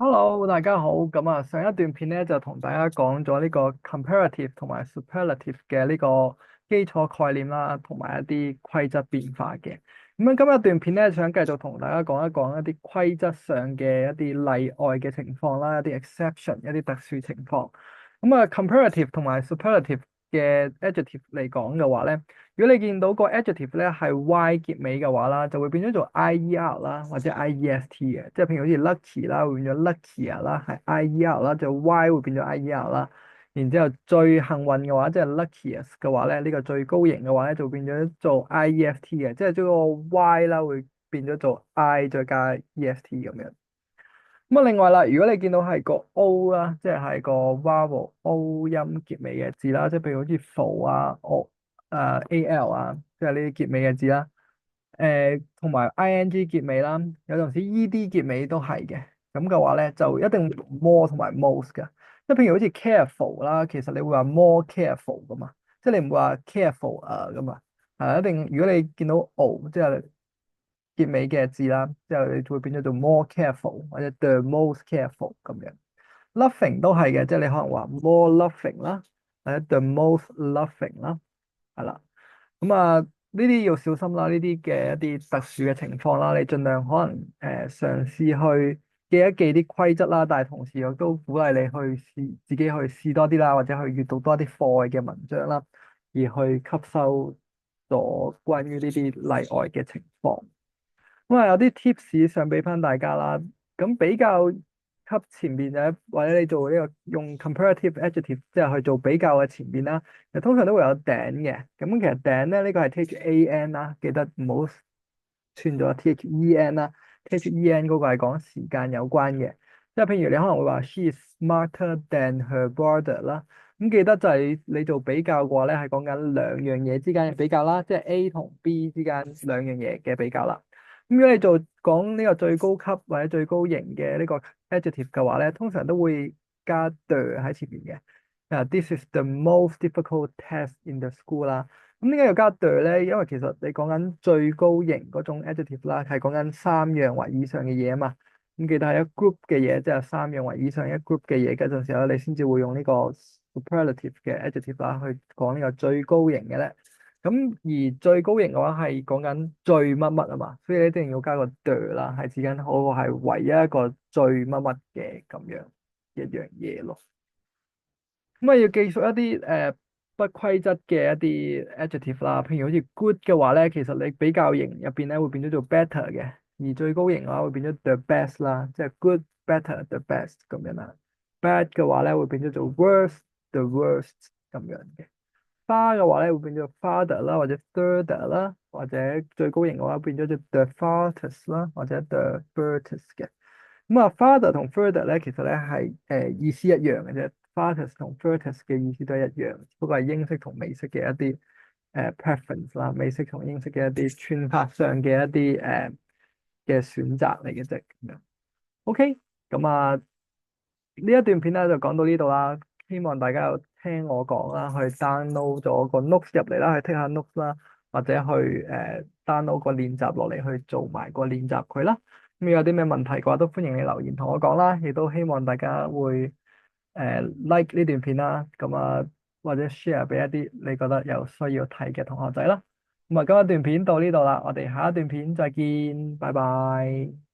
Hello，大家好。咁啊，上一段片咧就同大家講咗呢個 comparative 同埋 superlative 嘅呢個基礎概念啦，同埋一啲規則變化嘅。咁樣今日段片咧，想繼續同大家講一講一啲規則上嘅一啲例外嘅情況啦，一啲 exception，一啲特殊情況。咁啊，comparative 同埋 superlative 嘅 adjective 嚟講嘅話咧。如果你見到個 adjective 咧係 y 結尾嘅話啦，就會變咗做 ier 啦，或者 iest 嘅，即係譬如好似 lucky 啦，會變咗 luckier 啦，係 ier 啦，就 y 會變咗 ier 啦。然之後最幸運嘅話，即係 luckiest 嘅話咧，呢個最高型嘅話咧，就變咗做 ieft 嘅，即係將個 y 啦會變咗做 i 再加 est 咁樣。咁啊，另外啦，如果你見到係個 O 啦，即係個 vowel O 音結尾嘅字啦，即係譬如好似 fo 啊、al 啊，即係呢啲結尾嘅字啦。同埋 ing 結尾啦，有陣時 ed 結尾都係嘅。咁嘅話咧，就一定會用 more 同埋 most 嘅。即係譬如好似 careful 啦，其實你會話 more careful 噶嘛，即係你唔會話 careful 噶嘛。係一定，如果你見到 o 即係結尾嘅字啦，之後你就會變咗做 more careful 或者 the most careful 咁樣。loving 都係嘅，即係你可能話 more loving 啦，或者 the most loving 啦，係啦。咁啊，呢啲要小心啦，呢啲嘅一啲特殊嘅情況啦，你盡量可能嘗試去記一記啲規則啦，但係同時又都鼓勵你去自己去試多啲啦，或者去閱讀多啲課外嘅文章啦，而去吸收咗關於呢啲例外嘅情況。咁啊，有啲 tips 想俾翻大家啦。咁比較級前邊嘅，或者你做呢個用 comparative adjective，即係去做比較嘅前邊啦。其實通常都會有頂嘅。咁其實頂咧，呢個係 THAN 啦，記得唔好串咗 THEN 啦。THEN 嗰個係講時間有關嘅。即係譬如你可能會話 She is smarter than her brother 啦。咁記得就係你做比較嘅話咧，係講緊兩樣嘢之間嘅比較啦，即係 A 同 B 之間兩樣嘢嘅比較啦。咁如果你做講呢個最高級或者最高型嘅呢個 adjective 嘅話咧，通常都會加 the 喺前面嘅。This is the most difficult test in the school 啦。咁點解要加 the 咧？因為其實你講緊最高型嗰種 adjective 啦，係講緊三樣或以上嘅嘢啊嘛。咁記得係一 group 嘅嘢，即係三樣或以上一 group 嘅嘢嗰陣時候，你先至會用呢個 superlative 嘅 adjective 啦，去講呢個最高型嘅咧。咁而最高型嘅話係講緊最乜乜啊嘛，所以一定要加個 the 啦，係指緊嗰個係唯一一個最乜乜嘅咁樣一樣嘢咯。咁啊要記述一啲不規則嘅一啲 adjective 啦，譬如好似 good 嘅話咧，其實你比較型入邊咧會變咗做 better 嘅，而最高型嘅話會變咗 the best 啦，即係 good better the best 咁樣啦。bad 嘅話咧會變咗做 worst the worst 咁樣嘅。花嘅話咧會變咗 father 啦，或者 third 啦，或者最高型嘅話變咗做 the farthest 啦，或者 the furthest 嘅。咁啊，father 同 further 咧，其實咧係意思一樣嘅啫。farthest 同 furthest 嘅意思都係一樣，不過係英式同美式嘅一啲preference 啦，美式同英式嘅一啲串法上嘅一啲嘅選擇嚟嘅啫。咁樣，OK，咁啊呢一段片咧就講到呢度啦。希望大家有聽我講啦，去 download 咗個 notes 入嚟啦，去 take 下 notes 啦，或者去download 個練習落嚟去做埋個練習佢啦。咁有啲咩問題嘅話，都歡迎你留言同我講啦。亦都希望大家會like 呢段片啦，咁啊或者 share 俾一啲你覺得有需要睇嘅同學仔啦。咁啊，今日段片到呢度啦，我哋下一段片再見，拜拜。